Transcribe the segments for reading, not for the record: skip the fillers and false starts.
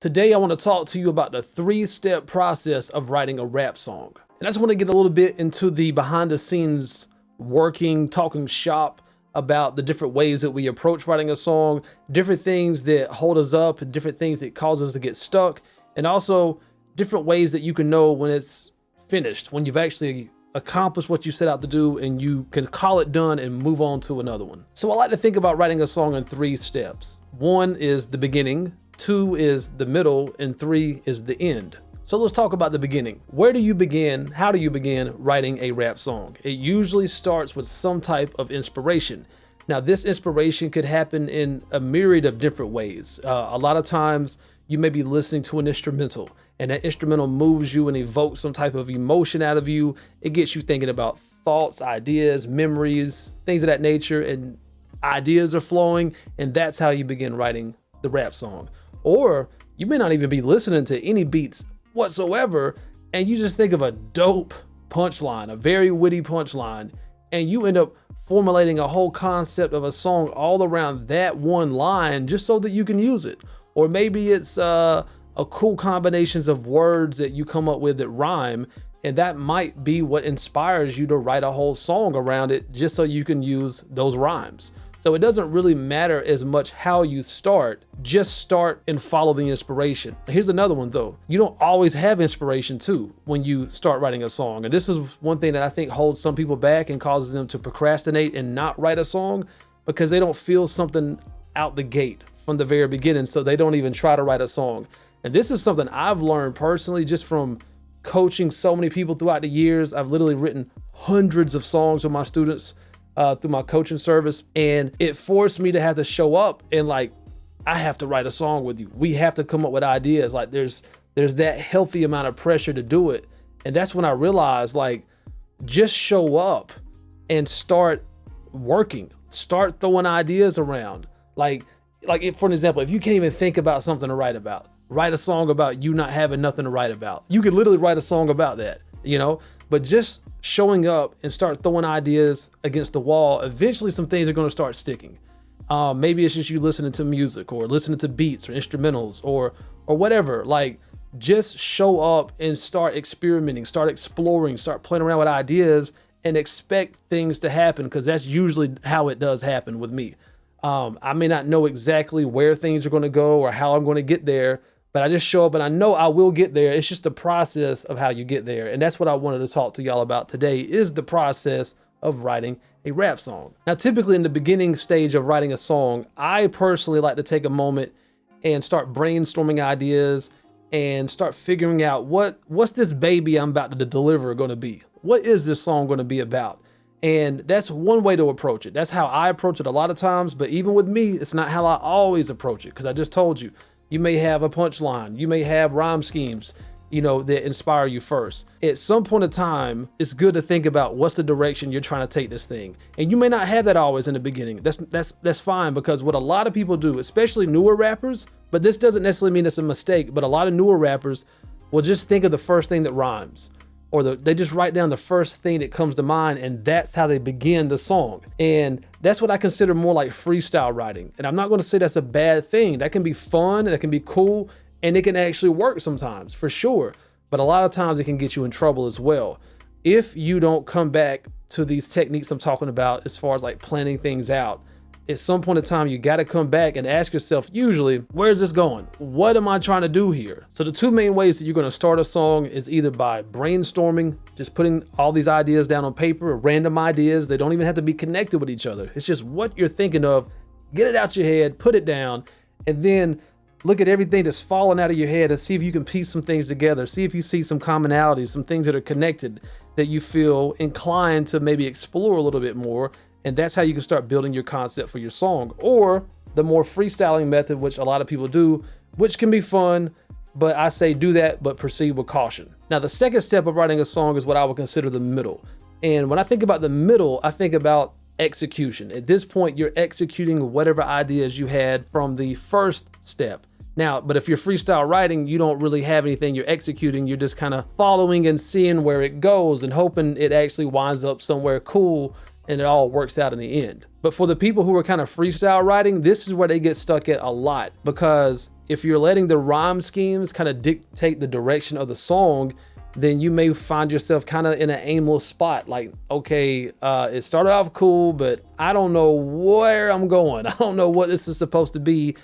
Today I want to talk to you about the 3-step process of writing a rap song. And I just want to get a little bit into the behind the scenes talking shop about the different ways that we approach writing a song, different things that hold us up, and different things that cause us to get stuck, and also different ways that you can know when it's finished, when you've actually accomplished what you set out to do and you can call it done and move on to another one. So I like to think about writing a song in 3 steps. 1 is the beginning, 2 is the middle, and 3 is the end. So let's talk about the beginning. Where do you begin? How do you begin writing a rap song? It usually starts with some type of inspiration. Now, this inspiration could happen in a myriad of different ways. A lot of times you may be listening to an instrumental, and that instrumental moves you and evokes some type of emotion out of you. It gets you thinking about thoughts, ideas, memories, things of that nature, and ideas are flowing, and that's how you begin writing the rap song. Or you may not even be listening to any beats whatsoever, and you just think of a dope punchline, a very witty punchline, and you end up formulating a whole concept of a song all around that one line just so that you can use it. Or maybe it's a cool combinations of words that you come up with that rhyme, and that might be what inspires you to write a whole song around it just so you can use those rhymes. So it doesn't really matter as much how you start, just start and follow the inspiration. Here's another one though. You don't always have inspiration too when you start writing a song. And this is one thing that I think holds some people back and causes them to procrastinate and not write a song, because they don't feel something out the gate from the very beginning, so they don't even try to write a song. And this is something I've learned personally just from coaching so many people throughout the years. I've literally written hundreds of songs with my students through my coaching service, and it forced me to have to show up and I have to write a song with you. We have to come up with ideas. There's that healthy amount of pressure to do it. And that's when I realized just show up and start working, start throwing ideas around. For an example, if you can't even think about something to write about, write a song about you not having nothing to write about. You could literally write a song about that, but just showing up and start throwing ideas against the wall, eventually some things are going to start sticking. Maybe it's just you listening to music or listening to beats or instrumentals or whatever. Just show up and start experimenting, start exploring, start playing around with ideas and expect things to happen, because that's usually how it does happen with me. I may not know exactly where things are going to go or how I'm going to get there, but I just show up and I know I will get there. It's just the process of how you get there. And that's what I wanted to talk to y'all about today, is the process of writing a rap song. Now, typically in the beginning stage of writing a song, I personally like to take a moment and start brainstorming ideas and start figuring out what's this baby I'm about to deliver going to be? What is this song going to be about? And that's one way to approach it. That's how I approach it a lot of times. But even with me, it's not how I always approach it, because I just told you, you may have a punchline, you may have rhyme schemes, that inspire you first. At some point in time, it's good to think about what's the direction you're trying to take this thing. And you may not have that always in the beginning. That's fine, because what a lot of people do, especially newer rappers, but this doesn't necessarily mean it's a mistake, but a lot of newer rappers will just think of the first thing that rhymes, or they just write down the first thing that comes to mind, and that's how they begin the song. And that's what I consider more like freestyle writing. And I'm not going to say that's a bad thing. That can be fun, and that can be cool, and it can actually work sometimes, for sure. But a lot of times it can get you in trouble as well if you don't come back to these techniques I'm talking about, as far as planning things out. At some point in time, you got to come back and ask yourself, usually, where's this going? What am I trying to do here? So the 2 main ways that you're going to start a song is either by brainstorming, just putting all these ideas down on paper, random ideas. They don't even have to be connected with each other. It's just what you're thinking of. Get it out your head, put it down, and then look at everything that's falling out of your head and see if you can piece some things together. See if you see some commonalities, some things that are connected that you feel inclined to maybe explore a little bit more. And that's how you can start building your concept for your song. Or the more freestyling method, which a lot of people do, which can be fun, but I say do that, but proceed with caution. Now, the second step of writing a song is what I would consider the middle. And when I think about the middle, I think about execution. At this point, you're executing whatever ideas you had from the first step. Now, but if you're freestyle writing, you don't really have anything you're executing. You're just kind of following and seeing where it goes and hoping it actually winds up somewhere cool and it all works out in the end. But for the people who are kind of freestyle writing, this is where they get stuck at a lot, because If you're letting the rhyme schemes kind of dictate the direction of the song, then you may find yourself kind of in an aimless spot. Like, okay, it started off cool, but I don't know where I'm going. I don't know what this is supposed to be,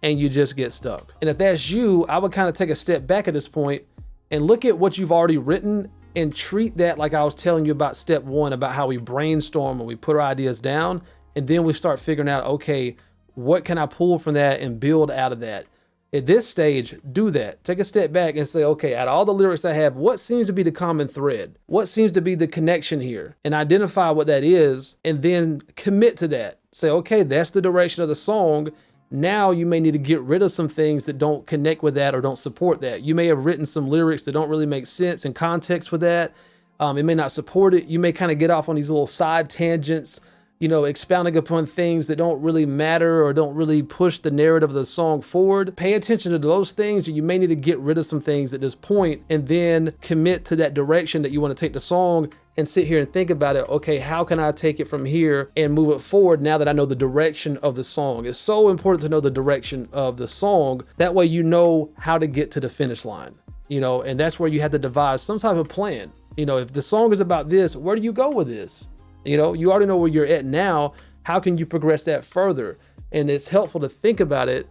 and you just get stuck. And if that's you, I would kind of take a step back at this point and look at what you've already written and treat that like I was telling you about step one, about how we brainstorm and we put our ideas down, and then we start figuring out, okay, what can I pull from that and build out of that? At this stage, do that. Take a step back and say, okay, out of all the lyrics I have, what seems to be the common thread? What seems to be the connection here? And identify what that is, and then commit to that. Say, okay, that's the direction of the song. Now you may need to get rid of some things that don't connect with that or don't support that. You may have written some lyrics that don't really make sense in context with that. It may not support it. You may kind of get off on these little side tangents, you know, expounding upon things that don't really matter or don't really push the narrative of the song forward. Pay attention to those things, and you may need to get rid of some things at this point and then commit to that direction that you want to take the song and sit here and think about it. Okay, how can I take it from here and move it forward now that I know the direction of the song? It's so important to know the direction of the song. That way you know how to get to the finish line, you know, and that's where you have to devise some type of plan. You know, if the song is about this, where do you go with this? You know, you already know where you're at now. How can you progress that further? And it's helpful to think about it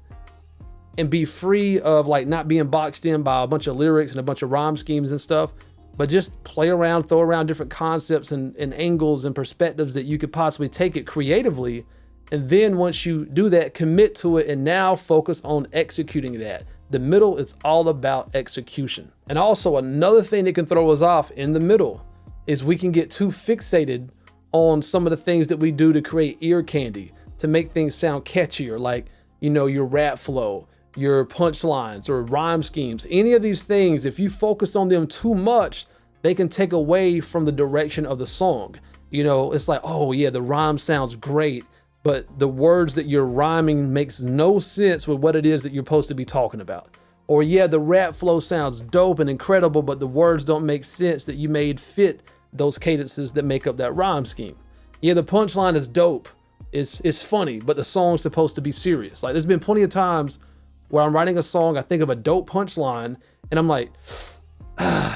and be free of like not being boxed in by a bunch of lyrics and a bunch of rhyme schemes and stuff, but just play around, throw around different concepts and angles and perspectives that you could possibly take it creatively. And then once you do that, commit to it and now focus on executing that. The middle is all about execution. And also another thing that can throw us off in the middle is we can get too fixated on some of the things that we do to create ear candy, to make things sound catchier, like, you know, your rap flow, your punchlines or rhyme schemes. Any of these things, if you focus on them too much, they can take away from the direction of the song. You know, it's like, oh yeah, the rhyme sounds great, but the words that you're rhyming makes no sense with what it is that you're supposed to be talking about. Or yeah, the rap flow sounds dope and incredible, but the words don't make sense that you made fit those cadences that make up that rhyme scheme. Yeah, the punchline is dope, it's funny, but the song's supposed to be serious. Like, there's been plenty of times where I'm writing a song, I think of a dope punchline, and I'm like,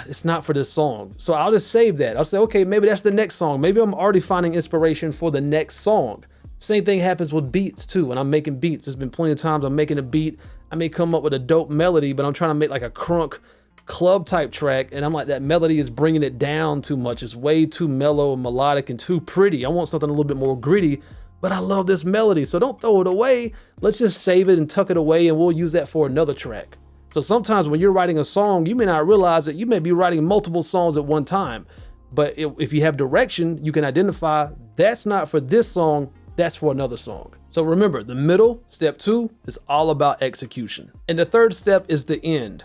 it's not for this song. So I'll just save that. I'll say, okay, maybe that's the next song. Maybe I'm already finding inspiration for the next song. Same thing happens with beats too. When I'm making beats, there's been plenty of times I'm making a beat, I may come up with a dope melody, but I'm trying to make like a crunk club type track, and I'm like, that melody is bringing it down too much. It's way too mellow and melodic and too pretty. I want something a little bit more gritty, but I love this melody, so don't throw it away. Let's just save it and tuck it away, and we'll use that for another track. So sometimes when you're writing a song, you may not realize that you may be writing multiple songs at one time, but if you have direction, you can identify that's not for this song, that's for another song. So remember, the middle, step 2, is all about execution. And the third step is the end.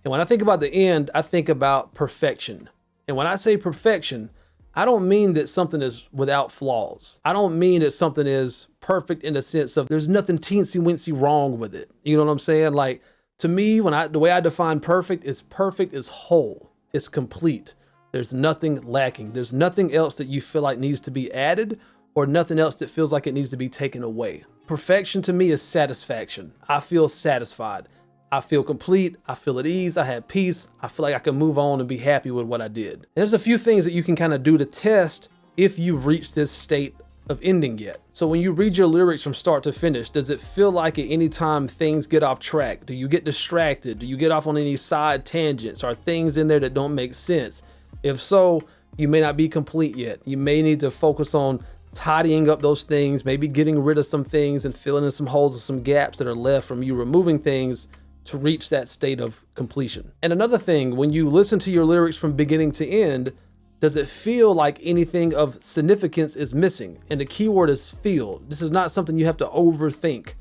And when I think about the end, I think about perfection. And when I say perfection, I don't mean that something is without flaws. I don't mean that something is perfect in the sense of there's nothing teensy weensy wrong with it. You know what I'm saying? Like, to me, the way I define perfect is whole. It's complete. There's nothing lacking. There's nothing else that you feel like needs to be added or nothing else that feels like it needs to be taken away. Perfection to me is satisfaction. I feel satisfied. I feel complete, I feel at ease, I have peace, I feel like I can move on and be happy with what I did. And there's a few things that you can kind of do to test if you've reached this state of ending yet. So when you read your lyrics from start to finish, does it feel like at any time things get off track? Do you get distracted? Do you get off on any side tangents? Are things in there that don't make sense? If so, you may not be complete yet. You may need to focus on tidying up those things, maybe getting rid of some things and filling in some holes or some gaps that are left from you removing things to reach that state of completion. And another thing, when you listen to your lyrics from beginning to end, does it feel like anything of significance is missing? And the key word is feel. This is not something you have to overthink.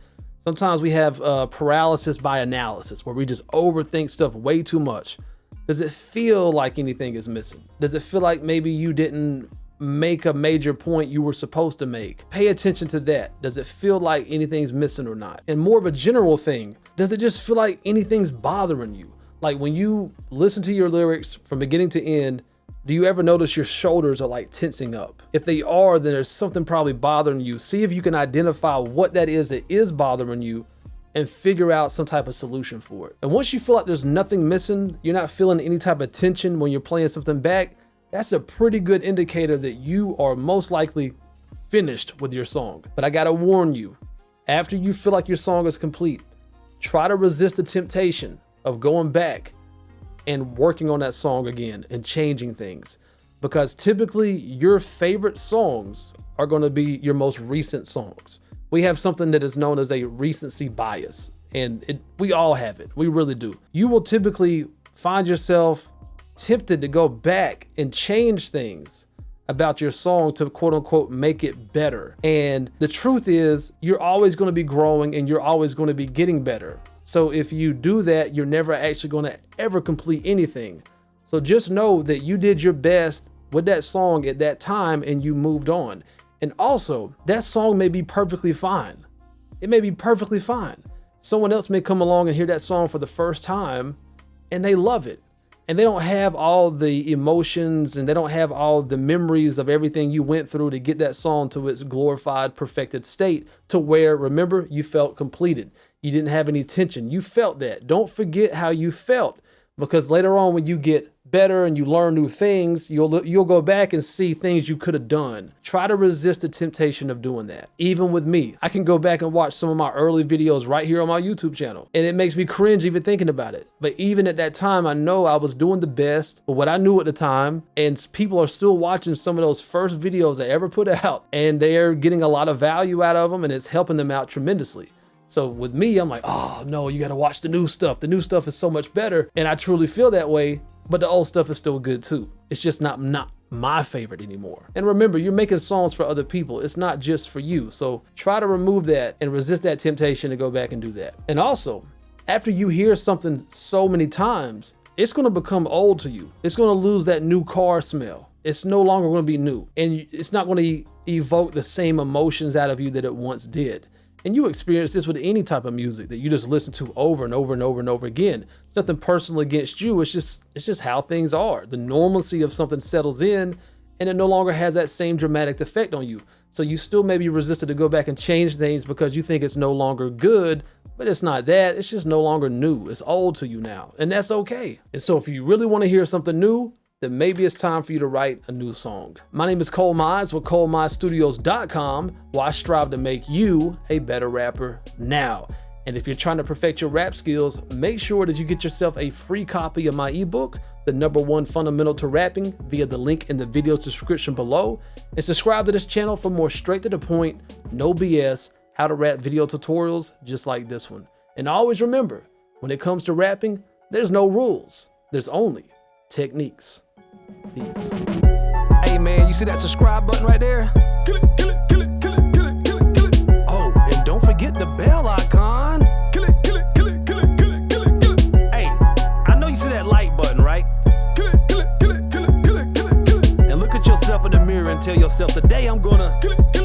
Sometimes we have paralysis by analysis, where we just overthink stuff way too much. Does it feel like anything is missing? Does it feel like maybe you didn't make a major point you were supposed to make? Pay attention to that. Does it feel like anything's missing or not? And more of a general thing, does it just feel like anything's bothering you? Like when you listen to your lyrics from beginning to end, do you ever notice your shoulders are like tensing up? If they are, then there's something probably bothering you. See if you can identify what that is bothering you, and figure out some type of solution for it. And once you feel like there's nothing missing, you're not feeling any type of tension when you're playing something back, that's a pretty good indicator that you are most likely finished with your song. But I gotta warn you, after you feel like your song is complete, try to resist the temptation of going back and working on that song again and changing things. Because typically your favorite songs are gonna be your most recent songs. We have something that is known as a recency bias, and we all have it, we really do. You will typically find yourself tempted to go back and change things about your song to quote unquote make it better. And the truth is, you're always gonna be growing and you're always gonna be getting better. So if you do that, you're never actually gonna ever complete anything. So just know that you did your best with that song at that time and you moved on. And also, that song may be perfectly fine. It may be perfectly fine. Someone else may come along and hear that song for the first time and they love it. And they don't have all the emotions and they don't have all the memories of everything you went through to get that song to its glorified, perfected state to where, remember, you felt completed. You didn't have any tension. You felt that. Don't forget how you felt, because later on when you get better and you learn new things, you'll go back and see things you could have done. Try to resist the temptation of doing that. Even with me, I can go back and watch some of my early videos right here on my YouTube channel, and it makes me cringe even thinking about it. But even at that time, I know I was doing the best with what I knew at the time, and people are still watching some of those first videos I ever put out, and they're getting a lot of value out of them, and it's helping them out tremendously. So with me, I'm like, oh no, you gotta watch the new stuff. The new stuff is so much better. And I truly feel that way, but the old stuff is still good too. It's just not my favorite anymore. And remember, you're making songs for other people. It's not just for you. So try to remove that and resist that temptation to go back and do that. And also, after you hear something so many times, it's gonna become old to you. It's gonna lose that new car smell. It's no longer gonna be new. And it's not gonna evoke the same emotions out of you that it once did. And you experience this with any type of music that you just listen to over and over and over and over again. It's nothing personal against you. It's just how things are. The normalcy of something settles in and it no longer has that same dramatic effect on you. So you still may be resistant to go back and change things because you think it's no longer good, but it's not that. It's just no longer new. It's old to you now, and that's okay. And so if you really want to hear something new, then maybe it's time for you to write a new song. My name is Cole Mize with ColeMizeStudios.com, where I strive to make you a better rapper now. And if you're trying to perfect your rap skills, make sure that you get yourself a free copy of my ebook, The #1 Fundamental to Rapping, via the link in the video description below. And subscribe to this channel for more straight to the point, no BS, how to rap video tutorials just like this one. And always remember, when it comes to rapping, there's no rules. There's only techniques. Peace. Hey man, you see that subscribe button right there? Kill it, kill it, kill it, kill it, kill it, kill it, kill it. Oh, and don't forget the bell icon. Kill it, kill it, kill it, kill it, kill it, kill it, kill it. Hey, I know you see that like button, right? Kill it, kill it, kill it, kill it, kill it, kill it, kill it. And look at yourself in the mirror and tell yourself, today I'm gonna kill it, kill it.